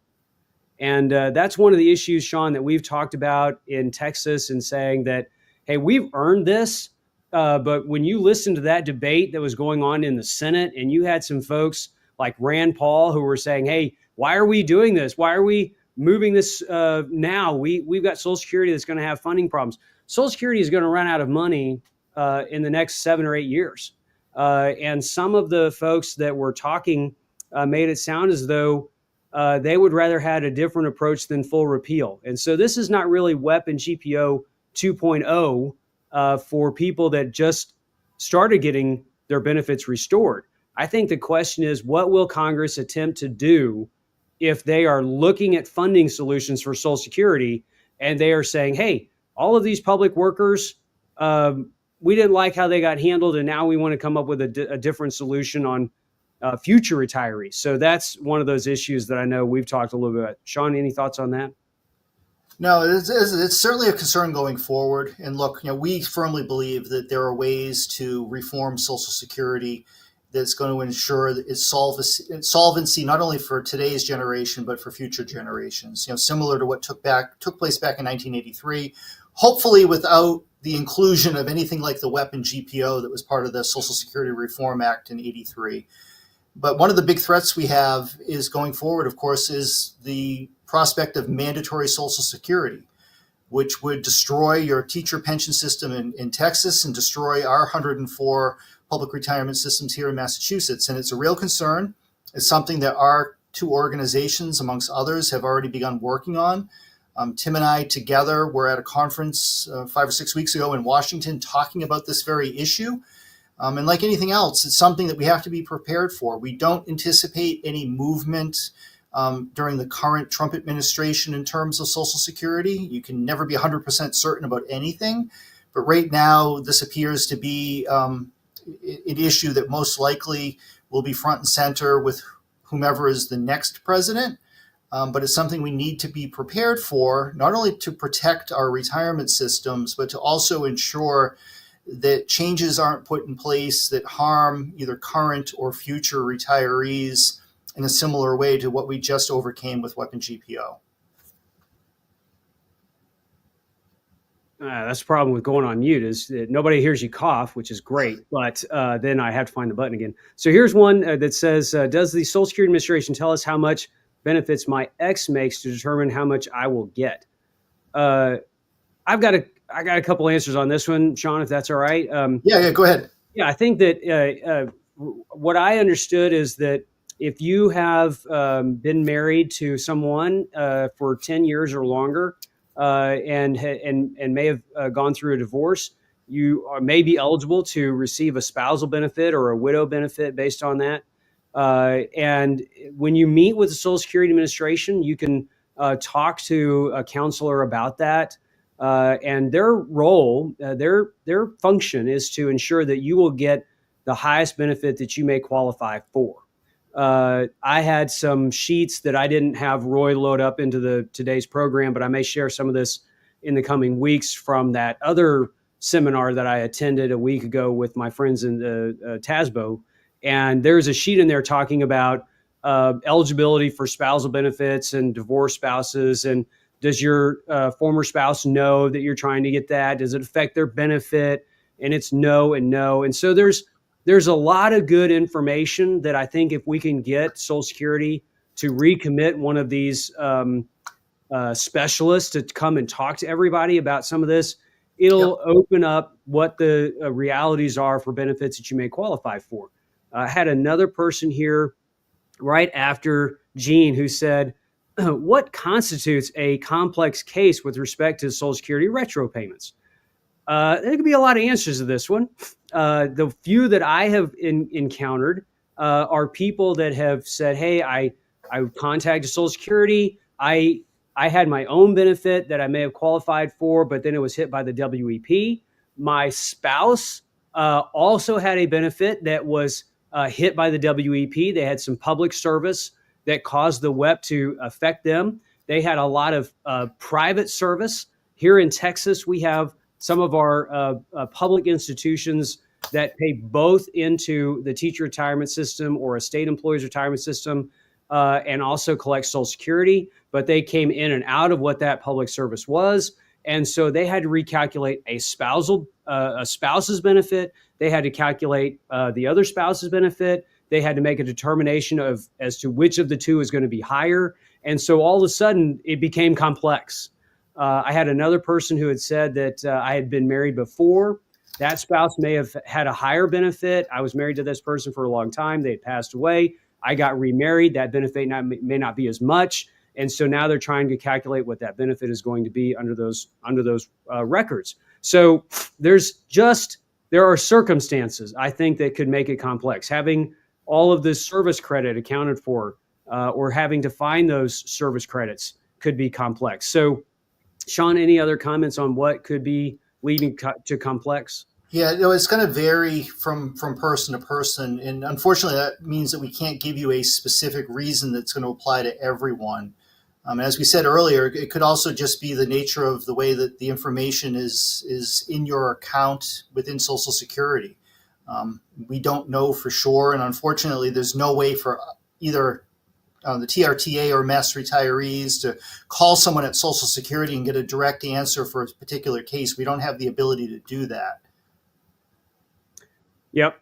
S1: And that's one of the issues, Shawn, that we've talked about in Texas, and saying that, hey, we've earned this. But when you listen to that debate that was going on in the Senate, and you had some folks like Rand Paul who were saying, hey, why are we doing this? Why are we moving this now? We've got Social Security that's going to have funding problems. Social Security is going to run out of money in the next 7 or 8 years. And some of the folks that were talking made it sound as though they would rather had a different approach than full repeal. And so this is not really WEP and GPO 2.0 for people that just started getting their benefits restored. I think the question is, what will Congress attempt to do if they are looking at funding solutions for Social Security and they are saying, hey, all of these public workers, we didn't like how they got handled, and now we want to come up with a different solution on future retirees. So that's one of those issues that I know we've talked a little bit about. Shawn, any thoughts on that?
S2: No, it's certainly a concern going forward. And look, we firmly believe that there are ways to reform Social Security that's going to ensure its solvency not only for today's generation but for future generations. Similar to what took place back in 1983, hopefully without the inclusion of anything like the WEP and GPO that was part of the Social Security Reform Act in '83. But one of the big threats we have is going forward, of course, is the prospect of mandatory Social Security, which would destroy your teacher pension system in Texas and destroy our 104 public retirement systems here in Massachusetts. And it's a real concern. It's something that our two organizations, amongst others, have already begun working on. Tim and I together were at a conference 5 or 6 weeks ago in Washington talking about this very issue. And like anything else, it's something that we have to be prepared for. We don't anticipate any movement during the current Trump administration in terms of Social Security. You can never be 100% certain about anything. But right now, this appears to be an issue that most likely will be front and center with whomever is the next president. But it's something we need to be prepared for, not only to protect our retirement systems, but to also ensure that changes aren't put in place that harm either current or future retirees in a similar way to what we just overcame with WEP and GPO.
S1: That's the problem with going on mute is that nobody hears you cough, which is great, but then I have to find the button again. So here's one that says, does the Social Security Administration tell us how much benefits my ex makes to determine how much I will get? I got a couple answers on this one, Shawn, if that's all right.
S2: Yeah, go ahead.
S1: Yeah, I think that what I understood is that if you have been married to someone for 10 years or longer and may have gone through a divorce, you may be eligible to receive a spousal benefit or a widow benefit based on that. And when you meet with the Social Security Administration, you can talk to a counselor about that. And their role, their function is to ensure that you will get the highest benefit that you may qualify for. I had some sheets that I didn't have Roy load up into today's program, but I may share some of this in the coming weeks from that other seminar that I attended a week ago with my friends in the TASBO. And there's a sheet in there talking about eligibility for spousal benefits and divorced spouses. And does your former spouse know that you're trying to get that? Does it affect their benefit? And it's no and no. And so there's a lot of good information that I think if we can get Social Security to recommit one of these specialists to come and talk to everybody about some of this, it'll open up what the realities are for benefits that you may qualify for. I had another person here right after Gene who said, what constitutes a complex case with respect to Social Security retro payments? There could be a lot of answers to this one. The few that I have encountered are people that have said, hey, I contacted Social Security. I had my own benefit that I may have qualified for, but then it was hit by the WEP. My spouse also had a benefit that was hit by the WEP. They had some public service that caused the WEP to affect them. They had a lot of private service. Here in Texas, we have some of our public institutions that pay both into the teacher retirement system or a state employees retirement system and also collect Social Security, but they came in and out of what that public service was. And so they had to recalculate a spouse's benefit. They had to calculate the other spouse's benefit. They had to make a determination as to which of the two is going to be higher. And so all of a sudden it became complex. I had another person who had said that I had been married before. That spouse may have had a higher benefit. I was married to this person for a long time. They had passed away. I got remarried. That benefit may not be as much. And so now they're trying to calculate what that benefit is going to be under those records. So there are circumstances, I think, that could make it complex. Having all of this service credit accounted for or having to find those service credits could be complex. So Shawn, any other comments on what could be leading to complex?
S2: Yeah, it's going to vary from person to person. And unfortunately, that means that we can't give you a specific reason that's going to apply to everyone. As we said earlier, it could also just be the nature of the way that the information is in your account within Social Security. We don't know for sure. And unfortunately, there's no way for either the TRTA or mass retirees to call someone at Social Security and get a direct answer for a particular case. We don't have the ability to do that.
S1: Yep.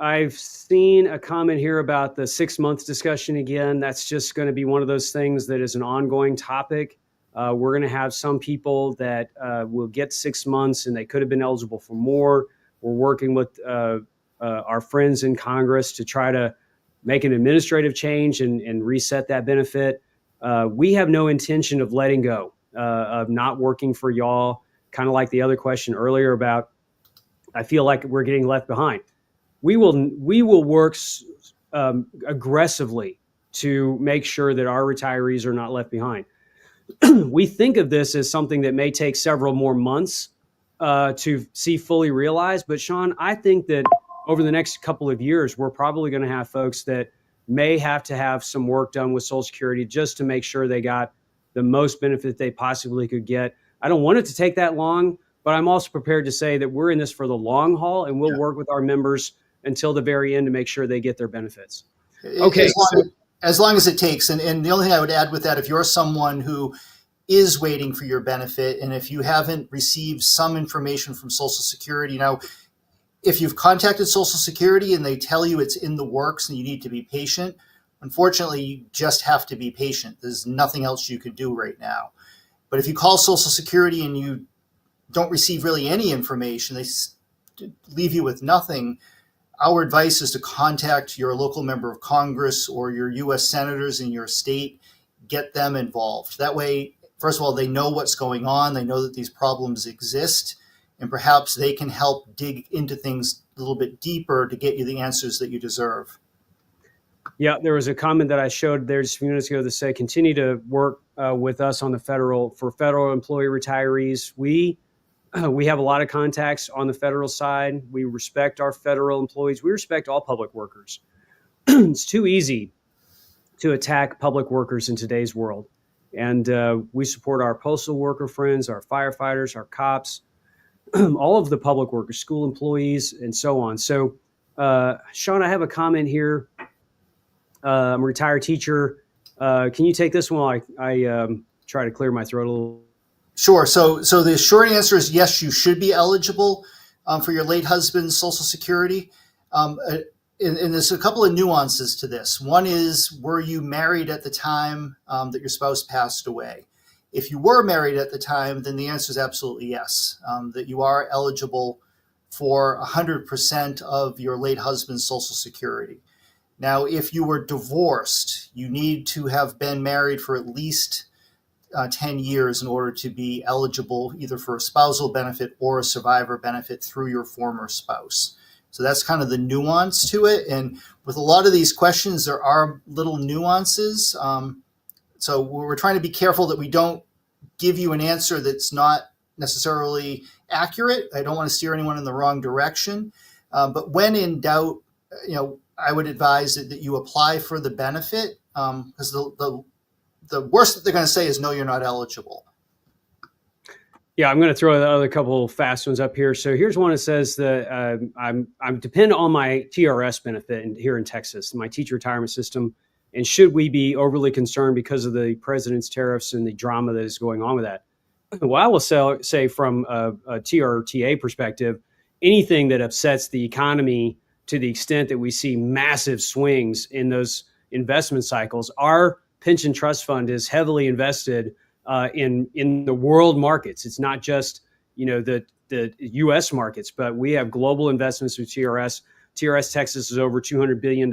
S1: I've seen a comment here about the 6 months discussion again. That's just going to be one of those things that is an ongoing topic. We're going to have some people that will get 6 months and they could have been eligible for more. We're working with our friends in Congress to try to make an administrative change and reset that benefit. We have no intention of letting go, of not working for y'all, kind of like the other question earlier about, I feel like we're getting left behind. We will work aggressively to make sure that our retirees are not left behind. We think of this as something that may take several more months to see fully realized. But Shawn, I think that over the next couple of years, we're probably going to have folks that may have to have some work done with Social Security just to make sure they got the most benefit they possibly could get. I don't want it to take that long, but I'm also prepared to say that we're in this for the long haul, and we'll work with our members until the very end to make sure they get their benefits. Okay.
S2: As long as it takes. And the only thing I would add with that, if you're someone who is waiting for your benefit, and if you haven't received some information from Social Security, now, if you've contacted Social Security and they tell you it's in the works and you need to be patient, unfortunately, you just have to be patient. There's nothing else you can do right now. But if you call Social Security and you don't receive really any information, they leave you with nothing, our advice is to contact your local member of Congress or your U.S. senators in your state, get them involved. That way, first of all, they know what's going on. They know that these problems exist, and perhaps they can help dig into things a little bit deeper to get you the answers that you deserve.
S1: Yeah, there was a comment that I showed there just a few minutes ago that said, continue to work with us on for federal employee retirees. We have a lot of contacts on the federal side. We respect our federal employees. We respect all public workers. It's too easy to attack public workers in today's world. And we support our postal worker friends, our firefighters, our cops, all of the public workers, school employees, and so on. So, Shawn, I have a comment here. I'm a retired teacher. Can you take this one while I try to clear my throat a little?
S2: Sure. So the short answer is yes, you should be eligible for your late husband's Social Security. And there's a couple of nuances to this. One is, were you married at the time that your spouse passed away? If you were married at the time, then the answer is absolutely yes, that you are eligible for 100% of your late husband's Social Security. Now, if you were divorced, you need to have been married for at least 10 years in order to be eligible either for a spousal benefit or a survivor benefit through your former spouse. So that's kind of the nuance to it. And with a lot of these questions, there are little nuances. So we're trying to be careful that we don't give you an answer that's not necessarily accurate. I don't want to steer anyone in the wrong direction. But when in doubt, I would advise that you apply for the benefit, because the worst that they're going to say is, no, you're not eligible.
S1: Yeah, I'm going to throw the other couple fast ones up here. So here's one that says that I'm dependent on my TRS benefit here in Texas, my teacher retirement system. And should we be overly concerned because of the president's tariffs and the drama that is going on with that? Well, I will say from a TRTA perspective, anything that upsets the economy to the extent that we see massive swings in those investment cycles, our pension trust fund is heavily invested in the world markets. It's not just the U.S. markets, but we have global investments with TRS. TRS Texas is over $200 billion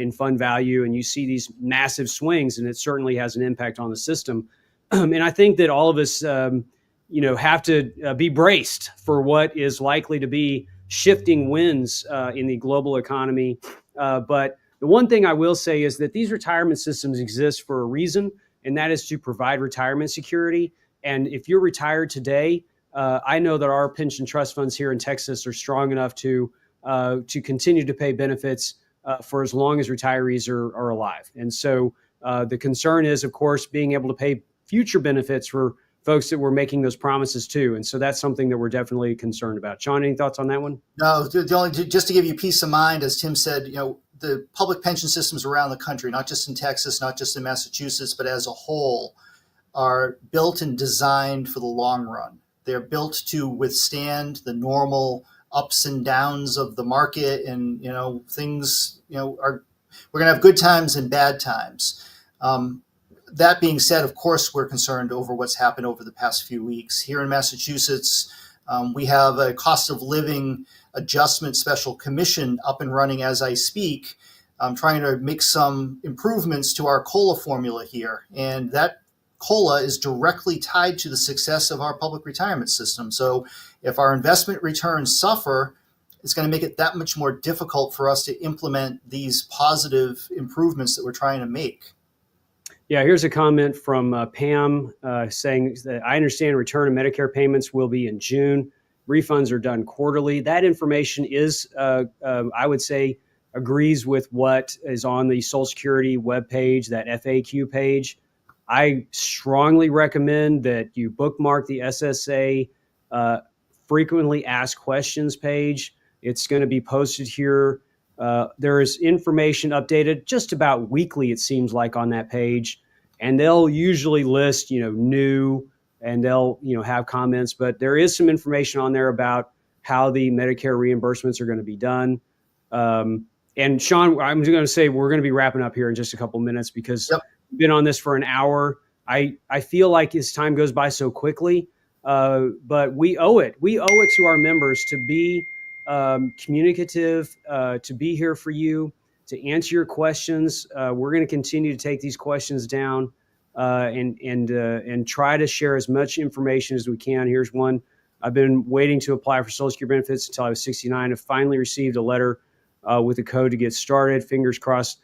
S1: in fund value, and you see these massive swings, and it certainly has an impact on the system. And I think that all of us, have to be braced for what is likely to be shifting winds in the global economy. But the one thing I will say is that these retirement systems exist for a reason, and that is to provide retirement security. And if you're retired today, I know that our pension trust funds here in Texas are strong enough to continue to pay benefits for as long as retirees are alive. And so the concern is, of course, being able to pay future benefits for folks that we're making those promises to. And so that's something that we're definitely concerned about. Shawn, any thoughts on that one?
S2: No, just to give you peace of mind, as Tim said, the public pension systems around the country, not just in Texas, not just in Massachusetts, but as a whole, are built and designed for the long run. They're built to withstand the normal ups and downs of the market, and things we're going to have good times and bad times. That being said, of course, we're concerned over what's happened over the past few weeks. Here in Massachusetts, we have a cost of living adjustment special commission up and running as I speak, trying to make some improvements to our COLA formula here. And that COLA is directly tied to the success of our public retirement system. So if our investment returns suffer, it's going to make it that much more difficult for us to implement these positive improvements that we're trying to make.
S1: Yeah, here's a comment from Pam saying that I understand return of Medicare payments will be in June. Refunds are done quarterly. That information is, I would say, agrees with what is on the Social Security webpage, that FAQ page. I strongly recommend that you bookmark the SSA frequently asked questions page. It's going to be posted here. There is information updated just about weekly, it seems like, on that page. And they'll usually list, new, and they'll, have comments. But there is some information on there about how the Medicare reimbursements are going to be done. And Shawn, I'm going to say we're going to be wrapping up here in just a couple minutes because we've been on this for an hour. I feel like as time goes by so quickly, but we owe it. We owe it to our members to be communicative, to be here for you, to answer your questions. We're going to continue to take these questions down and try to share as much information as we can. Here's one. I've been waiting to apply for Social Security benefits until I was 69. I finally received a letter with a code to get started. Fingers crossed.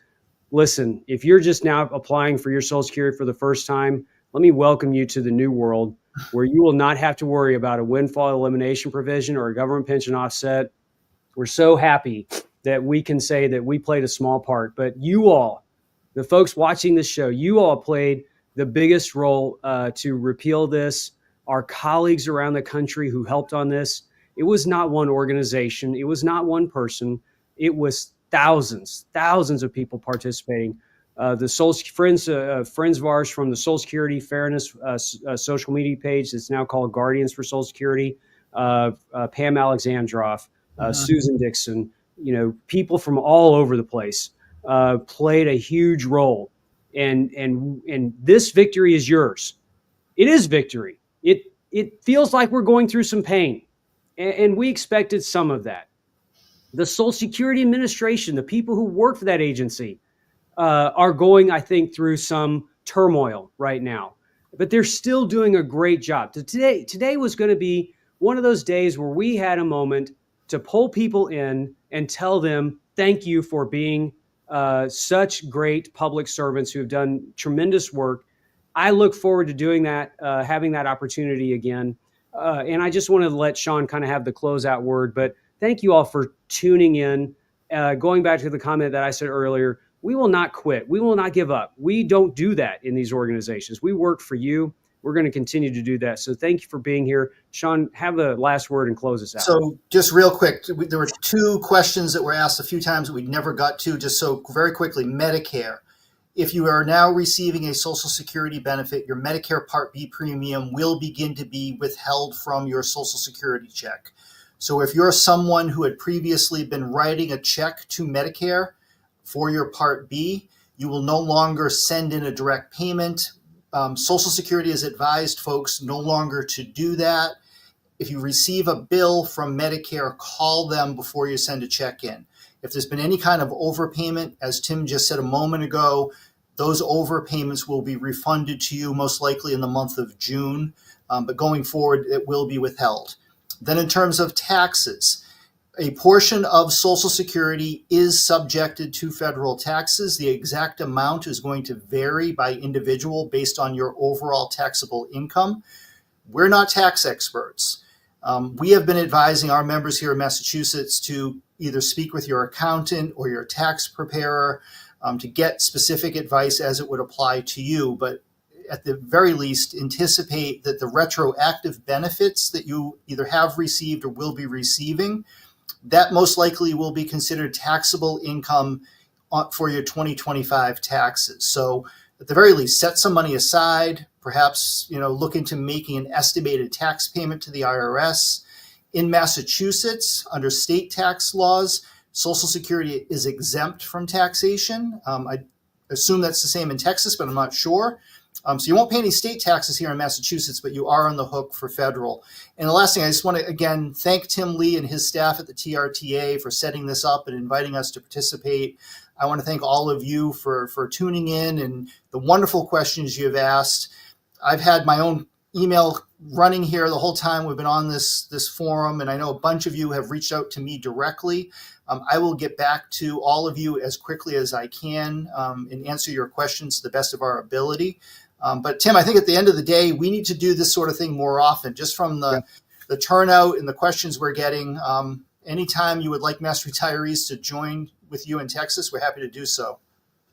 S1: Listen, if you're just now applying for your Social Security for the first time, let me welcome you to the new world where you will not have to worry about a windfall elimination provision or a government pension offset. We're so happy that we can say that we played a small part, but you all, the folks watching this show, you all played the biggest role to repeal this. Our colleagues around the country who helped on this, it was not one organization. It was not one person. It was thousands of people participating. The friends of ours from the Social Security Fairness social media page that's now called Guardians for Social Security, Pam Alexandroff, Susan Dixon, people from all over the place played a huge role. And this victory is yours. It is victory. It feels like we're going through some pain, and we expected some of that. The Social Security Administration, the people who work for that agency, are going, I think, through some turmoil right now, but they're still doing a great job. Today was going to be one of those days where we had a moment to pull people in and tell them, thank you for being such great public servants who have done tremendous work. I look forward to doing that, having that opportunity again. And I just want to let Shawn kind of have the closeout word, but thank you all for tuning in. Going back to the comment that I said earlier, we will not quit. We will not give up. We don't do that in these organizations. We work for you. We're going to continue to do that. So thank you for being here. Shawn, have the last word and close us out.
S2: So just real quick, there were two questions that were asked a few times that we never got to. Just so very quickly, Medicare. If you are now receiving a Social Security benefit, your Medicare Part B premium will begin to be withheld from your Social Security check. So if you're someone who had previously been writing a check to Medicare for your Part B, you will no longer send in a direct payment. Social Security has advised folks no longer to do that. If you receive a bill from Medicare, call them before you send a check in. If there's been any kind of overpayment, as Tim just said a moment ago, those overpayments will be refunded to you most likely in the month of June. But going forward, it will be withheld. Then in terms of taxes, a portion of Social Security is subjected to federal taxes. The exact amount is going to vary by individual based on your overall taxable income. We're not tax experts. We have been advising our members here in Massachusetts to either speak with your accountant or your tax preparer to get specific advice as it would apply to you. But at the very least, anticipate that the retroactive benefits that you either have received or will be receiving, that most likely will be considered taxable income for your 2025 taxes. So at the very least, set some money aside, perhaps look into making an estimated tax payment to the IRS. In Massachusetts, under state tax laws, Social Security is exempt from taxation. I assume that's the same in Texas, but I'm not sure. So you won't pay any state taxes here in Massachusetts, but you are on the hook for federal. And the last thing, I just want to, again, thank Tim Lee and his staff at the TRTA for setting this up and inviting us to participate. I want to thank all of you for tuning in and the wonderful questions you've asked. I've had my own email running here the whole time we've been on this forum, and I know a bunch of you have reached out to me directly. I will get back to all of you as quickly as I can and answer your questions to the best of our ability. But Tim, I think at the end of the day, we need to do this sort of thing more often, just from the turnout and the questions we're getting. Anytime you would like mass retirees to join with you in Texas, we're happy to do so.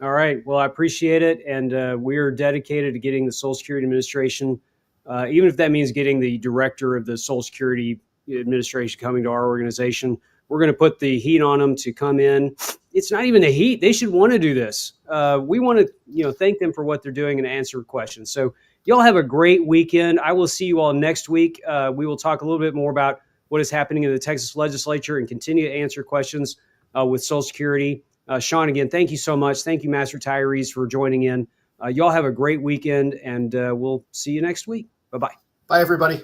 S1: All right. Well, I appreciate it. And we're dedicated to getting the Social Security Administration, even if that means getting the director of the Social Security Administration coming to our organization. We're going to put the heat on them to come in. It's not even the heat. They should want to do this. We want to, thank them for what they're doing and answer questions. So y'all have a great weekend. I will see you all next week. We will talk a little bit more about what is happening in the Texas legislature and continue to answer questions with Social Security. Shawn, again, thank you so much. Thank you, Mass Retirees, for joining in. Y'all have a great weekend, and we'll see you next week. Bye-bye.
S2: Bye, everybody.